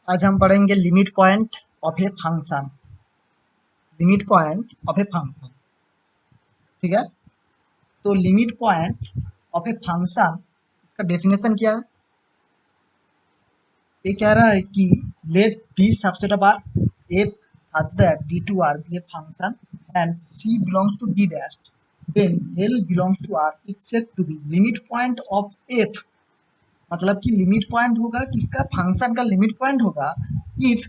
आज हम पढ़ेंगे limit point of a function. Limit point of a function, ठीक है। तो limit point of a function, इसका डेफिनेशन क्या है? ये कह रहा है कि let D subset of R F such that d2r be a function and c belongs to d dash, then l belongs to r is said to be limit point of f। मतलब कि limit point होगा, किसका? Function का limit point होगा if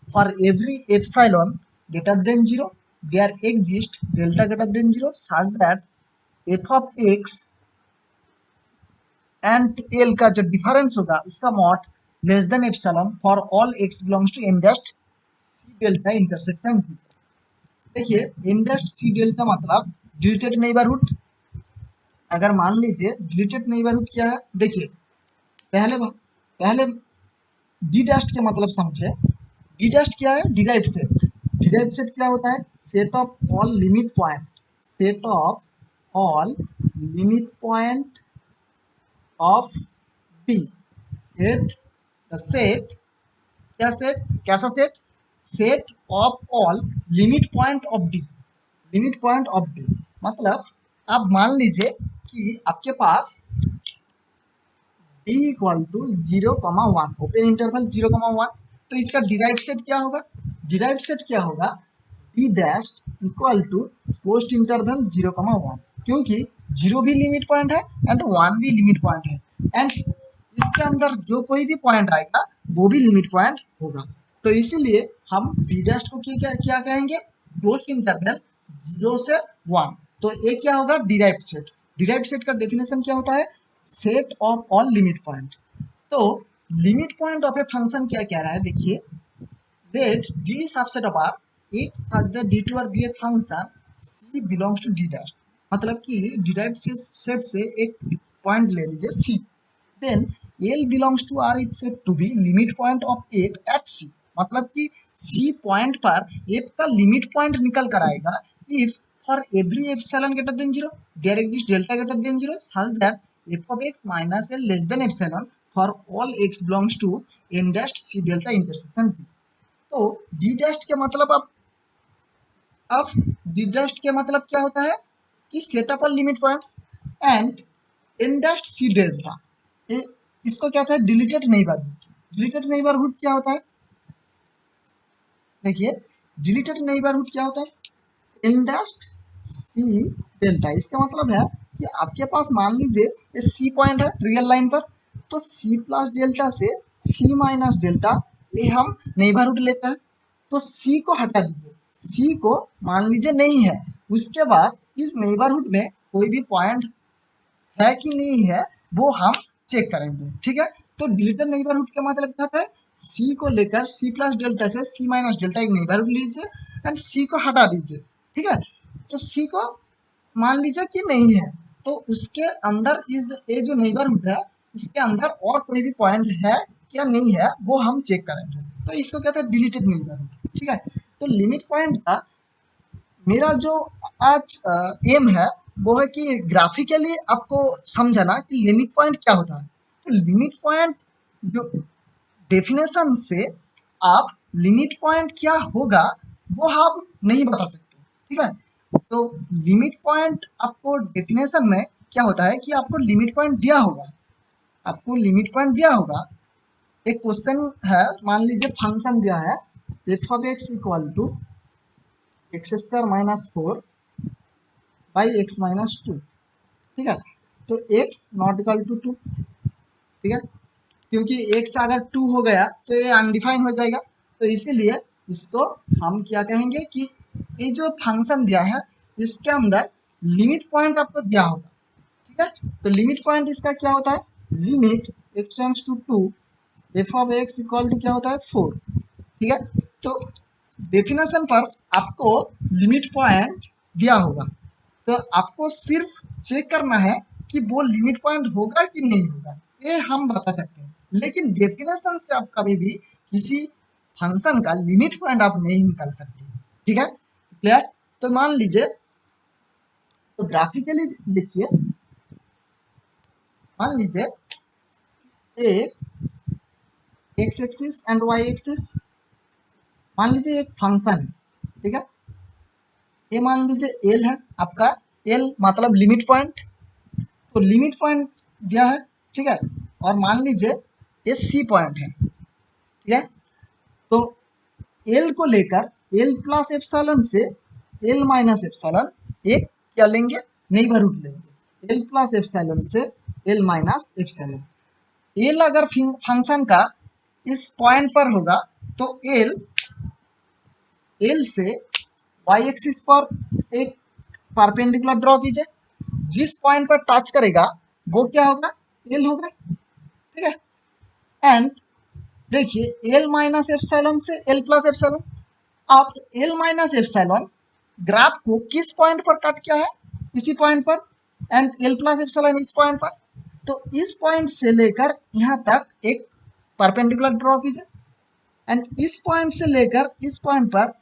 for every epsilon greater than zero there exist delta greater than zero such that F of X and L का जो difference होगा उसका mod less than epsilon for all X belongs to N dash C delta intersection D. देखिए, N dash C delta मतलब deleted neighbourhood. अगर मान लीजिए deleted neighbourhood क्या है, देखिए पहले डी डैश के मतलब समझे। डी डैश क्या है? Derived set. डिराइव्ड सेट क्या होता है? Set of all limit point, set of all limit point of D. Set the set, क्या सेट? कैसा set? Set of all limit point of D. Limit point of D मतलब आप मान लीजिए कि आपके पास D equal to 0,1 open interval 0,1, तो इसका डिराइव्ड सेट क्या होगा? डिराइव्ड सेट क्या होगा? D dash equal to closed interval 0,1, क्योंकि 0 भी लिमिट पॉइंट है एंड 1 भी लिमिट पॉइंट है एंड इसके अंदर जो कोई भी पॉइंट आएगा वो भी लिमिट पॉइंट होगा। तो इसीलिए हम डी डैश को क्या क्या कहेंगे? पोस्ट इंटरवल 0 से 1। तो ये क्या होगा? Derived set. डिराइव्ड सेट का डेफिनेशन क्या होता है? Set of all limit point. तो limit point of a function क्या कह रहा है? देखिए, let D subset of R if such that D to R be a function C belongs to D dash. मतलब कि डिराइव्ड सेट से एक पॉइंट ले लीजिए C, then L belongs to R is said to be limit point of F at C. मतलब कि C point पर F का लिमिट पॉइंट निकल कर आएगा if for every epsilon greater than zero there exist delta greater than zero such that f of x minus l less than epsilon for all x belongs to n dash c delta intersection d। तो d dash के मतलब अब d dash के मतलब क्या होता है कि set of limit points and n dash c delta, इसको क्या होता है? Deleted neighbourhood. डिलीटेड नेबरहुड क्या होता है? देखिए, डिलीटेड नेबरहुड क्या होता है? n dash c delta। इसका मतलब है कि आपके पास मान लीजिए ये सी पॉइंट है रियल लाइन पर, तो सी प्लस डेल्टा से सी माइनस डेल्टा ये हम नेबरहुड लेते हैं। तो सी को हटा दीजिए, सी को मान लीजिए नहीं है, उसके बाद इस नेबरहुड में कोई भी पॉइंट है कि नहीं है वो हम चेक करेंगे, ठीक है। तो डिलीटेड नेबरहुड का मतलब क्या होता है? सी को लेकर सी प्लस डेल्टा से सी माइनस डेल्टा एक नेबरहुड लीजिए एंड सी को हटा दीजिए, ठीक है। तो सी को मान लीजिए कि नहीं है, तो उसके अंदर इस ये जो नेबरहुड है इसके अंदर और कोई भी पॉइंट है क्या नहीं है वो हम चेक करेंगे। तो इसको कहते हैं डिलीटेड नेबरहुड, ठीक है। तो लिमिट पॉइंट का मेरा जो आज एम है वो है कि ग्राफिकली आपको समझाना कि लिमिट पॉइंट क्या होता है। तो लिमिट पॉइंट जो डेफिनेशन से आप लिमिट पॉइंट क्या होगा वो आप नहीं बता सकते, ठीक है। तो लिमिट पॉइंट आपको डेफिनेशन में क्या होता है कि आपको लिमिट पॉइंट दिया होगा, आपको लिमिट पॉइंट दिया होगा। एक क्वेश्चन है, मान लीजिए फंक्शन दिया है F of X equal to X square minus 4 by X minus 2, ठीक है। तो x नॉट इक्वल टू 2, ठीक है, क्योंकि x अगर 2 हो गया तो ये अनडिफाइन हो जाएगा। तो इसीलिए इसको हम क्या कहेंगे कि ये जो फंक्शन दिया है इसके अंदर लिमिट पॉइंट आपको दिया होगा, ठीक है। तो लिमिट पॉइंट इसका क्या होता है? Limit x tends to 2 F of X equal to क्या होता है? 4, ठीक है। तो डेफिनेशन पर आपको लिमिट पॉइंट दिया होगा, तो आपको सिर्फ चेक करना है कि वो लिमिट पॉइंट होगा कि नहीं होगा, ये हम बता सकते हैं। लेकिन डेफिनेशन से आप कभी भी किसी फंक्शन का लिमिट पॉइंट आप नहीं निकाल सकते, ठीक है। क्लियर? तो मान लीजिए, तो ग्राफिकली देखिए, मान लीजिए X axis and Y axis. मान लीजिए एक फंक्शन है, ठीक है, ये मान लीजिए एल है आपका, एल मतलब लिमिट पॉइंट, तो लिमिट पॉइंट दिया है, ठीक है, और मान लीजिए ये सी पॉइंट है, ठीक है, तो एल को लेकर एल प्लस एप्सिलॉन से एल माइनस एप्सिलॉन एक क्या लेंगे, नेबरहुड लेंगे, एल प्लस एप्सिलॉन से एल माइनस एप्सिलॉन। एल अगर फंक्शन का इस पॉइंट पर होगा तो एल एल से वाई एक्सिस पर एक परपेंडिकुलर ड्रॉ कीजिए, जिस पॉइंट पर टच करेगा वो क्या होगा, एल होगा, ठीक है। एंड देखिए एल माइनस एप्सिलॉन से एल प्लस एप्सिलॉन, आप एल माइनस एप्सिलॉन ग्राफ को किस पॉइंट पर कट किया है, इसी पॉइंट पर, एंड एल प्लस एप्सिलॉन इस पॉइंट पर, तो इस पॉइंट से लेकर यहाँ तक एक परपेंडिकुलर ड्रॉ कीजिए, एंड इस पॉइंट से लेकर इस पॉइंट पर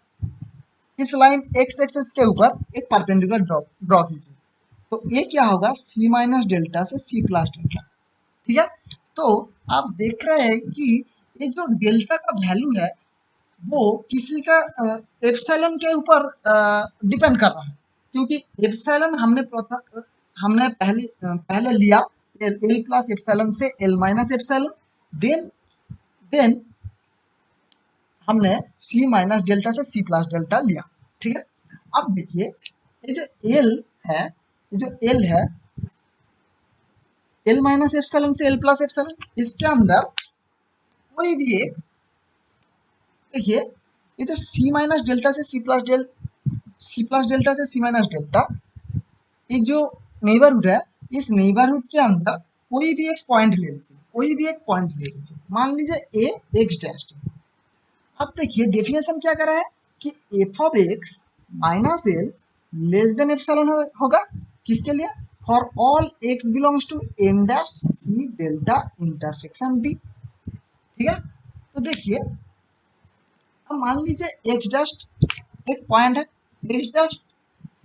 इस लाइन एक्स एक्सिस के ऊपर एक परपेंडिकुलर ड्रॉ कीजिए, तो ये क्या होगा, सी माइनस डेल्टा से सी प्लस डेल्टा, ठीक है। तो आप देख रहे हैं कि ये जो डेल्टा का वैल्यू है वो किसी का एप्सिलॉन के ऊपर डिपेंड कर रहा है, क्योंकि एप्सिलॉन हमने पहले लिया एल प्लस एप्सिलॉन से L minus epsilon, then then हमने सी माइनस डेल्टा से सी प्लस डेल्टा लिया, ठीक है। अब देखिए ये जो एल है, ये जो एल है, एल माइनस एप्सिलॉन से एल प्लस एप्सिलॉन, इसके अंदर कोई भी एक, देखिए ये जो सी माइनस डेल्टा से सी प्लस डेल्टा से सी माइनस डेल्टा, ये जो नेबरहुड है, इस नेबरहुड के अंदर कोई भी एक पॉइंट ले लीजिए, कोई भी एक पॉइंट ले लीजिए, मान लीजिए ए एक्स डैश। अब देखिए डेफिनेशन क्या कर रहा है कि F of X minus L less than epsilon होगा, किसके लिए, for all X belongs to N dash C delta intersection D, ठीक है। तो देखिए अब मान लीजिए एक्स डैश एक पॉइंट है, एक्स डैश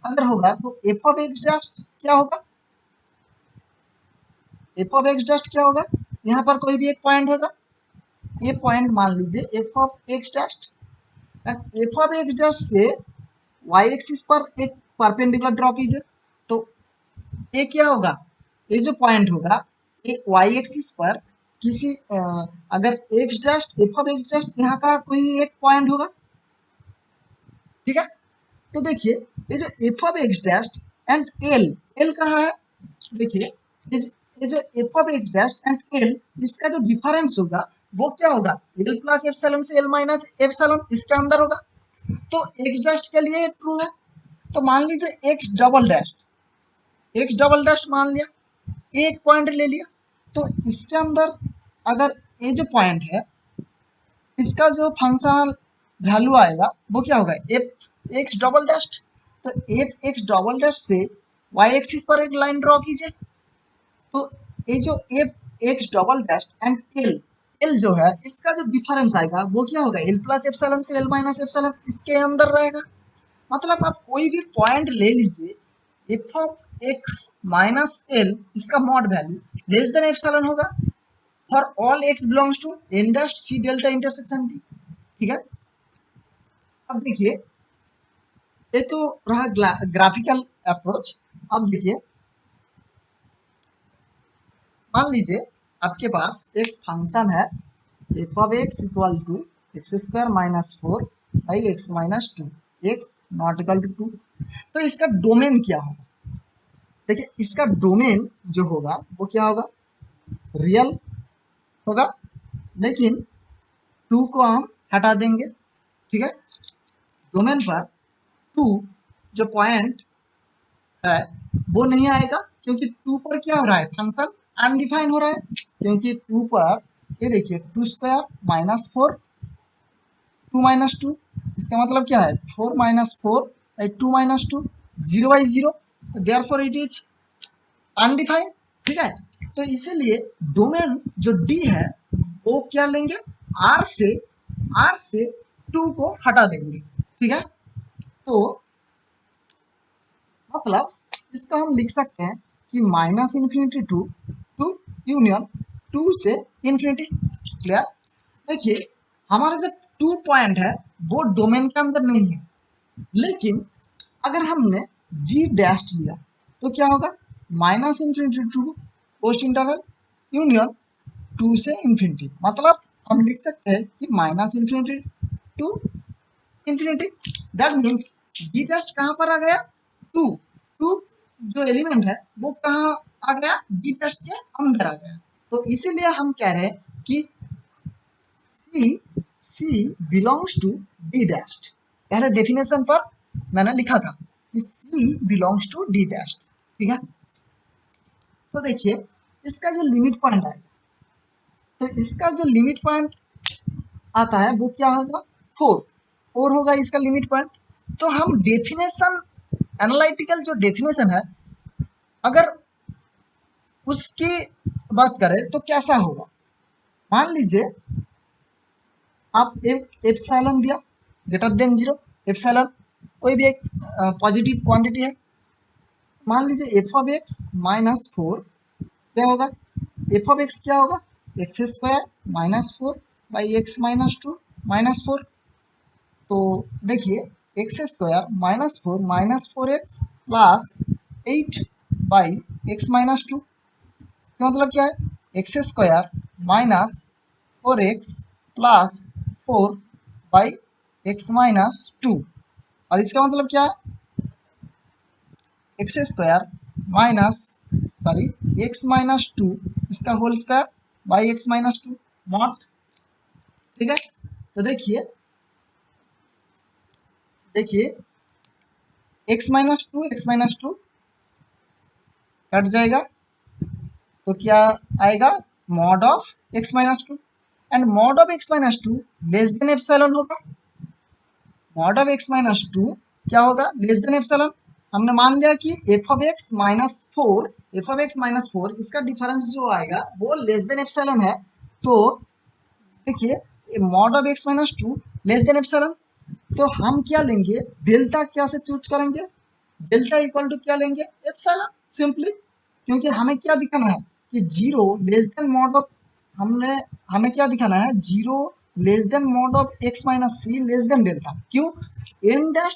अगर होगा तो एफ ऑफ एक्स डैश क्या होगा, एफ ऑफ एक्स डैश क्या होगा, यहाँ पर कोई भी एक पॉइंट होगा, ये पॉइंट मान लीजिए F of x dash, F of x dash से वाई एक्सिस पर एक परपेंडिकुलर ड्रॉ कीजिए, तो ये क्या होगा, ये जो पॉइंट होगा ये वाई एक्सिस पर किसी अगर x dash F of x dash यहाँ का कोई एक पॉइंट होगा, ठीक है। तो देखिए ये जो F of x dash and L, L कहाँ है, देखिए ये जो F of x dash and L, इसका जो डिफरेंस होगा वो क्या होगा, एल प्लस एप्सिलॉन से एल माइनस एप्सिलॉन, इसके अंदर होगा, तो एक्स डैश के लिए ट्रू है। तो मान लीजिए एक्स डबल डैश मान लिया, एक पॉइंट ले लिया, तो इसके अंदर अगर ये जो पॉइंट है इसका जो फंक्शनल वैल्यू आएगा वो क्या होगा, एफ एक्स डबल डैश, तो एफ एक्स डबल डैश से वाई एक्सिस पर एक लाइन ड्रॉ कीजिए, तो ये जो F x double dash and L, L जो है इसका जो डिफरेंस आएगा वो क्या होगा, एल प्लस एप्सिलॉन से एल माइनस एप्सिलॉन, इसके अंदर रहेगा। मतलब आप कोई भी पॉइंट ले लीजिए, F of X minus L इसका mod value less than epsilon होगा for all X belongs to N dash C delta intersection D, ठीक है। अब देखिए ये तो रहा ग्राफिकल अप्रोच। अब देखिए मान लीजिए आपके पास एक फंक्शन है F of X equal to X square minus 4 by X minus 2, X not equal to 2, तो इसका डोमेन क्या होगा, देखिए इसका डोमेन जो होगा वो क्या होगा, रियल होगा, लेकिन 2 को हम हटा देंगे, ठीक है। डोमेन पर 2 जो पॉइंट है वो नहीं आएगा, क्योंकि 2 पर क्या हो रहा है, फंक्शन अनडिफाइन हो रहा है, क्योंकि 2 पर ये देखिए 2 स्क्वायर माइनस 4 2 माइनस 2, इसका मतलब क्या है 4 माइनस 4 बाई 2 माइनस 2, 0 बाई 0, तो देयरफॉर इट इज अनडिफाइन, ठीक है। तो इसीलिए डोमेन जो डी है वो क्या लेंगे, आर से 2 को हटा देंगे, ठीक है। तो मतलब इसको हम लिख सकते हैं कि माइनस इन्फिनिटी टू यूनियन 2 से इन्फिनिटी, क्लियर। देखिए हमारा जो 2 पॉइंट है वो डोमेन के अंदर नहीं है, लेकिन अगर हमने डी डैश लिया तो क्या होगा, minus infinity to closed interval union 2 से इन्फिनिटी, मतलब हम लिख सकते हैं कि minus infinity to infinity. That means D dash कहाँ पर आ गया, टू टू जो एलिमेंट है वो कहाँ आ गया, डी डैश के अंदर आ गया। तो इसीलिए हम कह रहे हैं कि C belongs to D dash. पहले डेफिनेशन पर मैंने लिखा था कि C belongs to D dash, ठीक है। तो देखिए इसका जो लिमिट पॉइंट आएगा, तो इसका जो लिमिट पॉइंट आता है वो क्या होगा, 4 होगा इसका लिमिट पॉइंट। तो हम डेफिनेशन, एनालिटिकल जो डेफिनेशन है, अगर उसकी बात करें तो कैसा होगा, मान लीजिए आप एप्सिलॉन दिया ग्रेटर देन 0, एप्सिलॉन कोई भी एक पॉजिटिव क्वांटिटी है, मान लीजिए एफ ऑफ एक्स माइनस 4 क्या होगा, एफ ऑफ एक्स क्या होगा, X square minus 4 by X minus 2 minus 4। तो देखिए X square minus four X plus 8 by X minus 2, इसका मतलब क्या है, X square minus 4x plus 4 by X minus 2, और इसका मतलब क्या है, X square minus sorry X minus 2 इसका whole square by X minus 2 not, ठीक है। तो देखिए देखिए एक्स माइनस टू कट जाएगा, तो क्या आएगा, mod of X minus two, and mod of X minus two less than epsilon होगा। Mod of X minus two क्या होगा, लेस देन एप्सिलॉन। हमने मान लिया कि F of X minus four इसका डिफरेंस जो आएगा वो लेस देन एप्सिलॉन है। तो देखिए mod of X minus two less than epsilon, तो हम क्या लेंगे, डेल्टा क्या से चूज करेंगे, डेल्टा इक्वल टू क्या लेंगे, एप्सिलॉन सिंपली, क्योंकि हमें क्या दिखाना है कि zero less than mod of, हमने हमें क्या दिखाना है, zero less than mod of X minus C less than delta. क्यों, N dash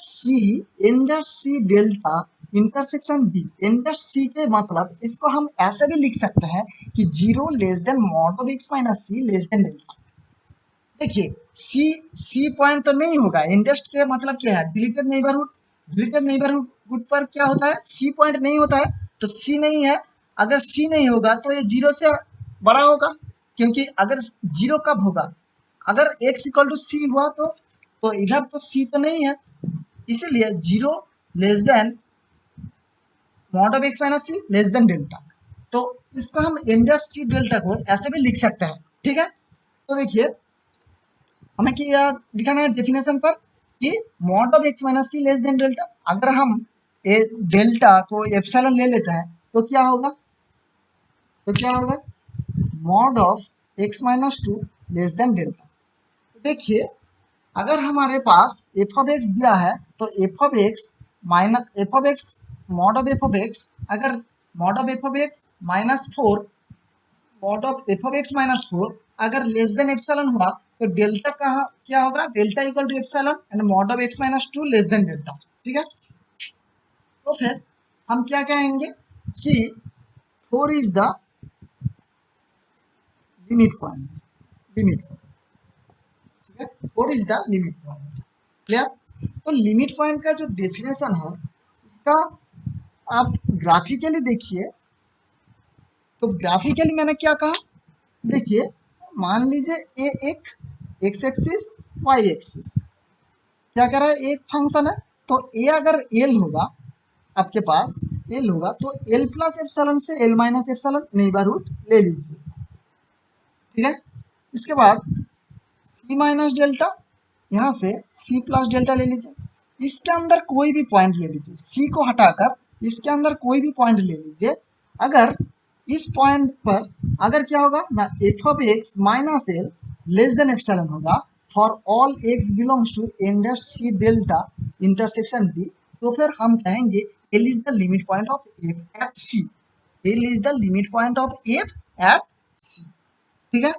C delta intersection B, N dash C के मतलब इसको हम ऐसे भी लिख सकते हैं कि zero less than mod of X minus C less than delta. देखिए सी पॉइंट तो नहीं होगा, इंडेस्ट के मतलब क्या है, डिलीटेड नेबरहुड, डिलीटेड नेबरहुड पर क्या होता है, सी पॉइंट नहीं होता है, तो सी नहीं है। अगर सी नहीं होगा तो ये जीरो से बड़ा होगा, क्योंकि अगर जीरो कब होगा, अगर एक्स इक्वल टू सी हुआ तो इधर तो सी तो नहीं है, इसीलिए zero less than mod of X minus C less than delta. तो इसको हम इंडेस्ट सी डेल्टा को ऐसे भी लिख सकते हैं, ठीक है। तो देखिए हमें क्या दिखाना है डेफिनेशन पर कि mod of X minus C less than delta. अगर हम डेल्टा को एप्सिलॉन ले लेते हैं तो क्या होगा, mod of X minus two less than delta. तो देखिए अगर हमारे पास एफ ऑफ एक्स दिया है तो F of X mod of F of X, अगर mod of F of X minus four, mod of F of X minus four अगर less than epsilon हुआ तो डेल्टा कहाँ क्या होगा, delta equal to epsilon and mod of X minus two less than delta, ठीक है। तो फिर हम क्या कहेंगे कि four is the limit point, ठीक है, four is the limit point, clear. तो लिमिट पॉइंट का जो डेफिनेशन है उसका आप ग्राफिकली देखिए, तो ग्राफिकली मैंने क्या कहा, देखिए मान लीजिए ए एक एक्स एक्सिस वाई एक्सिस, क्या कर रहा है, एक फंक्शन है, तो ए अगर एल होगा आपके पास, एल होगा तो एल प्लस एप्सिलॉन से एल माइनस एप्सिलॉन नेबरहुड ले लीजिए, ठीक है। इसके बाद सी माइनस डेल्टा, यहाँ से सी प्लस डेल्टा ले लीजिए, इसके अंदर कोई भी पॉइंट ले लीजिए, सी को हटाकर इसके अंदर कोई भी पॉइंट ले लीजिए। अगर इस पॉइंट पर अगर क्या होगा ना, F of X minus L less than epsilon होगा for all X belongs to इंडस्ट सी डेल्टा इंटरसेक्शन बी, तो फिर हम कहेंगे L is the limit point of F at C, L is the limit point of F at C, ठीक है।